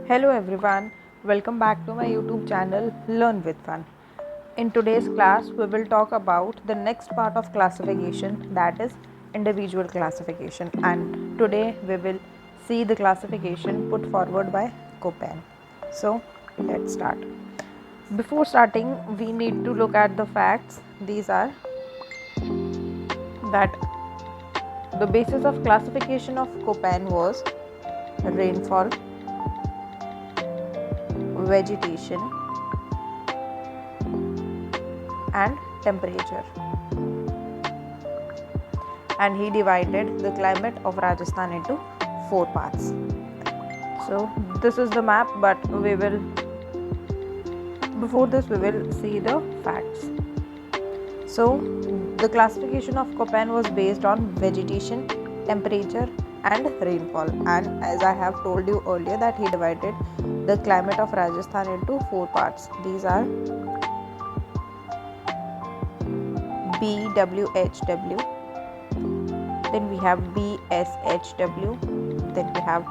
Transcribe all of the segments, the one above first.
Hello everyone, welcome back to my YouTube channel Learn with Fun. In today's class, we will talk about the next part of classification, that is individual classification, and today we will see the classification put forward by Koppen. So let's start. Before starting, we need to look at the facts. These are that the basis of classification of Koppen was rainfall, vegetation, and temperature, and he divided the climate of Rajasthan into 4 parts. So this is the map, but before this we will see the facts. So the classification of Koppen was based on vegetation, temperature and rainfall, and as I have told you earlier that he divided the climate of Rajasthan into 4 parts. These are BWHW, then we have BSHW, then we have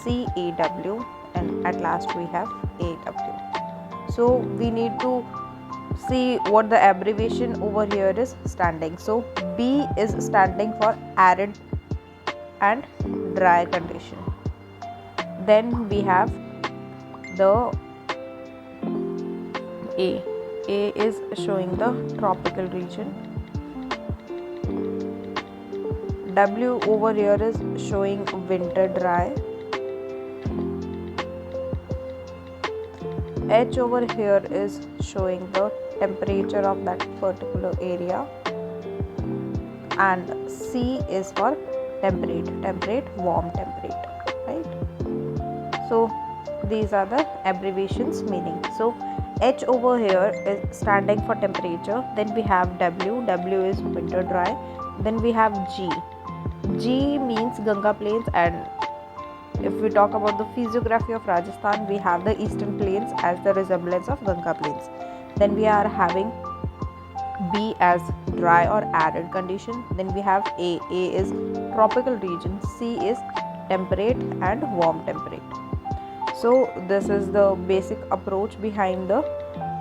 CAW, and at last we have AW. So we need to see what the abbreviation over here is standing. So B is standing for arid and dry condition. Then we have the A. A is showing the tropical region. W over here is showing winter dry. H over here is showing the temperature of that particular area, and C is for temperate, warm temperate, right? So these are the abbreviations meaning. So H over here is standing for temperature. Then we have W is winter dry. Then we have G means Ganga plains, and if we talk about the physiography of Rajasthan, we have the eastern plains as the resemblance of Ganga plains. Then we are having B as dry or arid condition. Then we have A is tropical region. C is temperate and warm temperate. So this is the basic approach behind the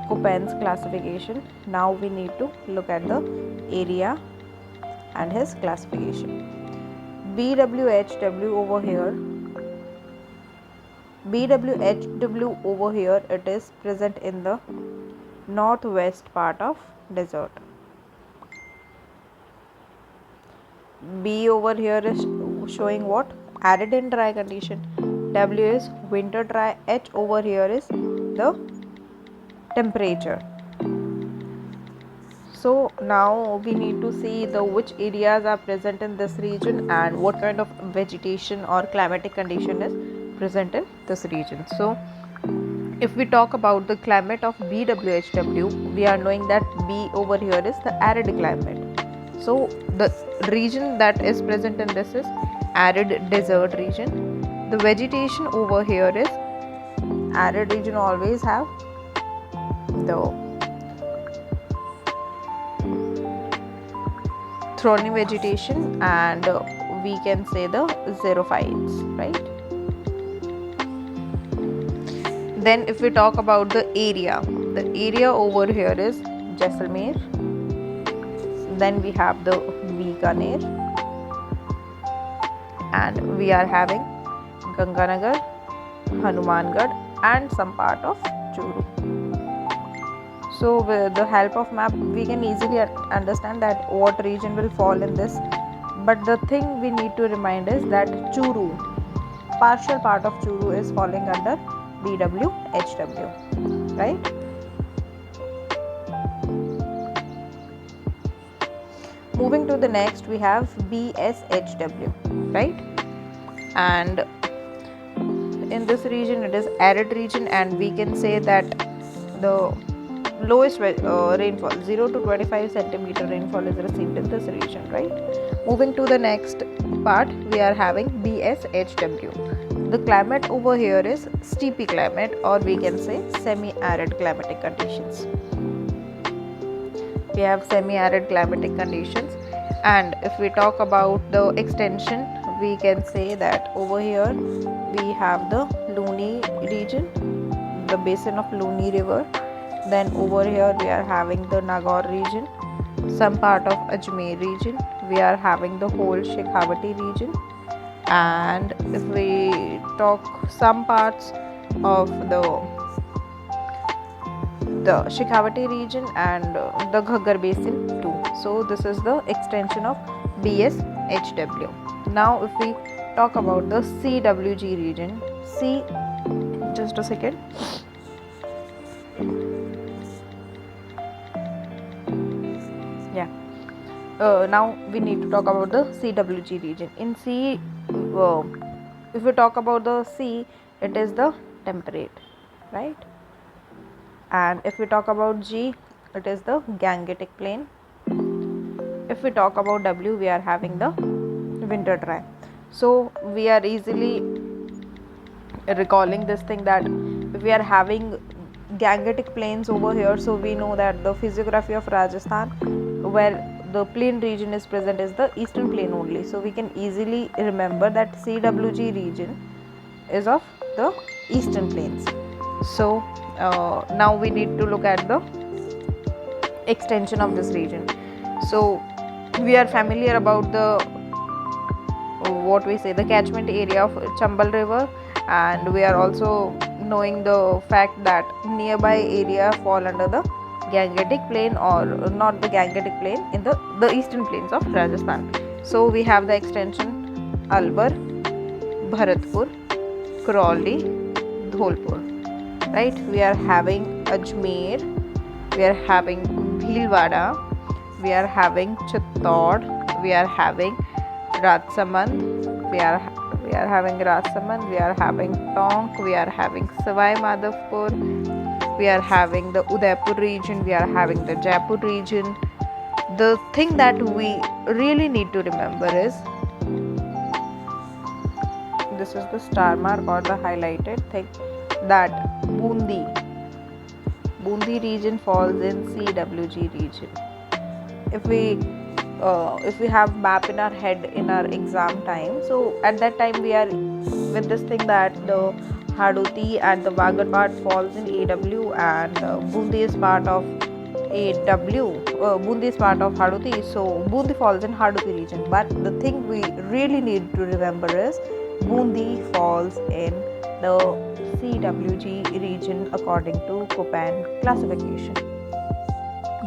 Koppen's classification. Now we need to look at the area and his classification. BWHW over here, it is present in the northwest part of desert. B over here is showing what? Arid and dry condition. W is winter dry. H over here is the temperature. So now we need to see which areas are present in this region and what kind of vegetation or climatic condition is present in this region. So if we talk about the climate of BWHW, we are knowing that B over here is the arid climate. So the region that is present in this is arid desert region. The vegetation over here is arid region always have the thorny vegetation, and we can say the xerophytes, right? Then if we talk about the area over here is Jaisalmer. Then we have the Bikaner, and we are having Ganganagar, Hanumangarh and some part of Churu. So with the help of map we can easily understand that what region will fall in this, but the thing we need to remind is that Churu, partial part of Churu is falling under BWHW, right? Moving to the next, we have BSHW, right? And in this region it is arid region, and we can say that the lowest rainfall 0 to 25 centimeter rainfall is received in this region, right? Moving to the next part, we are having BSHW. The climate over here is steppe climate, or we can say semi-arid climatic conditions. We have semi-arid climatic conditions, and if we talk about the extension, we can say that over here we have the Luni region, the basin of Luni river. Then over here we are having the Nagaur region, some part of Ajmer region, we are having the whole Shekhawati region. And if we talk some parts of the Shekhawati region and the Ghaggar basin too. So this is the extension of BSHW. Now if we talk about the CWG region, just a second. Yeah. Now we need to talk about the CWG region. In C, if we talk about the C, it is the temperate, right? And if we talk about G, it is the Gangetic plain. If we talk about W, we are having the winter dry. So we are easily recalling this thing that if we are having Gangetic plains over here, so we know that the physiography of Rajasthan, where the plain region is present, is the eastern plain only. So we can easily remember that CWG region is of the eastern plains. So now we need to look at the extension of this region. So we are familiar about the the catchment area of Chambal river, and we are also knowing the fact that nearby area fall under the Gangetic plain, or not the Gangetic plain, in the eastern plains of Rajasthan. So we have the extension Alwar, Bharatpur, Crawley, Dholpur, right? We are having Ajmer, we are having Bhilwara, we are having Chittor, we are having Rajsamand, we are having Rajsamand, we are having Tonk, we are having Savai Madhavpur, we are having the Udaipur region, we are having the Jaipur region. The thing that we really need to remember is, this is the star mark or the highlighted thing, that Bundi region falls in CWG region. If we have map in our head in our exam time, so at that time we are with this thing that the Hadoti and the Wagad part falls in AW, and Bundi is part of AW. Bundi is part of Hadoti, so Bundi falls in Hadoti region. But the thing we really need to remember is Bundi falls in the CWG region according to Koppen classification.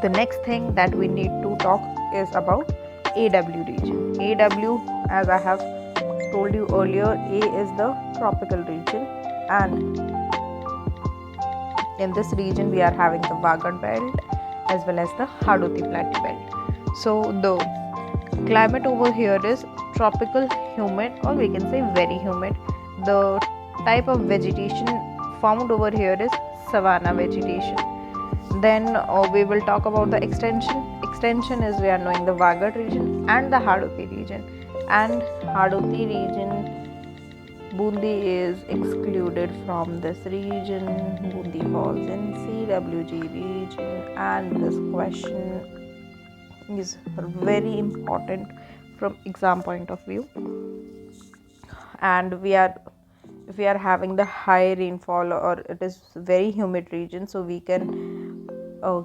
The next thing that we need to talk is about AW region. AW, as I have told you earlier, A is the tropical region, and in this region we are having the Wagad belt as well as the Hadoti plateau belt. So the climate over here is tropical humid, or we can say very humid. The type of vegetation found over here is savanna vegetation. Then we will talk about the extension. Extension is, we are knowing the Wagad region and the Hadoti region. And Hadoti region, Bundi is excluded from this region. Bundi falls in CWG region, and this question is very important from exam point of view. And if we are having the high rainfall, or it is very humid region, so we can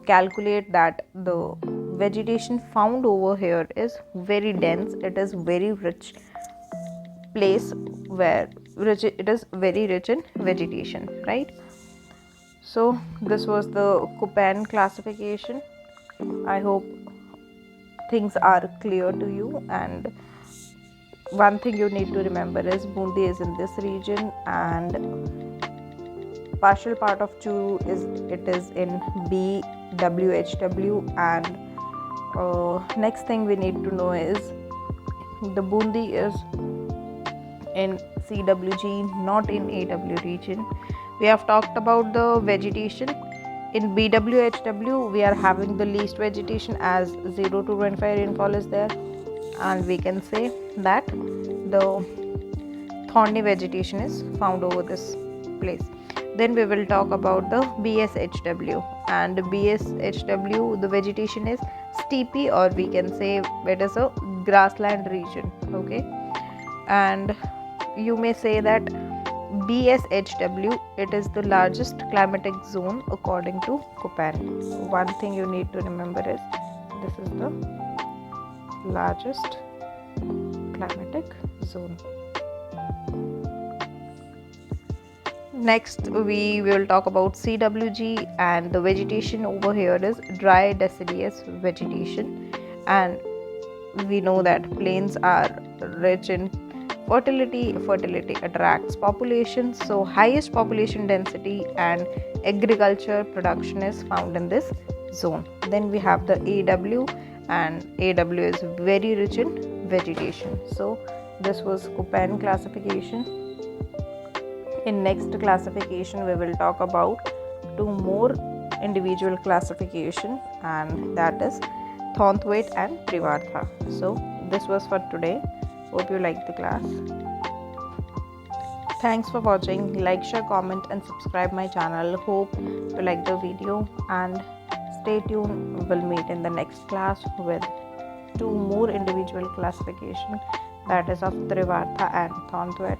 calculate that the vegetation found over here is very dense. It is very rich place where it is very rich in vegetation, right? So this was the Koppen classification. I hope things are clear to you, and one thing you need to remember is Bundi is in this region, and partial part of Churu is in BWHW. And next thing we need to know is the Bundi is in CWG, not in AW region. We have talked about the vegetation. In BWHW we are having the least vegetation, as 0 to 25 rainfall is there, and we can say that the thorny vegetation is found over this place. Then we will talk about the BSHW, and BSHW, the vegetation is steepy, or we can say it is a grassland region. Okay, and you may say that BSHW, it is the largest climatic zone according to Koppen. One thing you need to remember is this is the largest climatic zone. Next we will talk about CWG, and the vegetation over here is dry deciduous vegetation, and we know that plains are rich in fertility attracts population, so highest population density and agriculture production is found in this zone. Then we have the AW, and AW is very rich in vegetation. So this was Koppen classification. In next classification we will talk about two more individual classification, and that is Thornthwaite and Trivartha. So this was for today. Hope you liked the class. Thanks for watching. Like, share, comment and subscribe my channel. Hope you like the video, and stay tuned. We'll meet in the next class with two more individual classification, that is of Trivartha and Thornthwaite.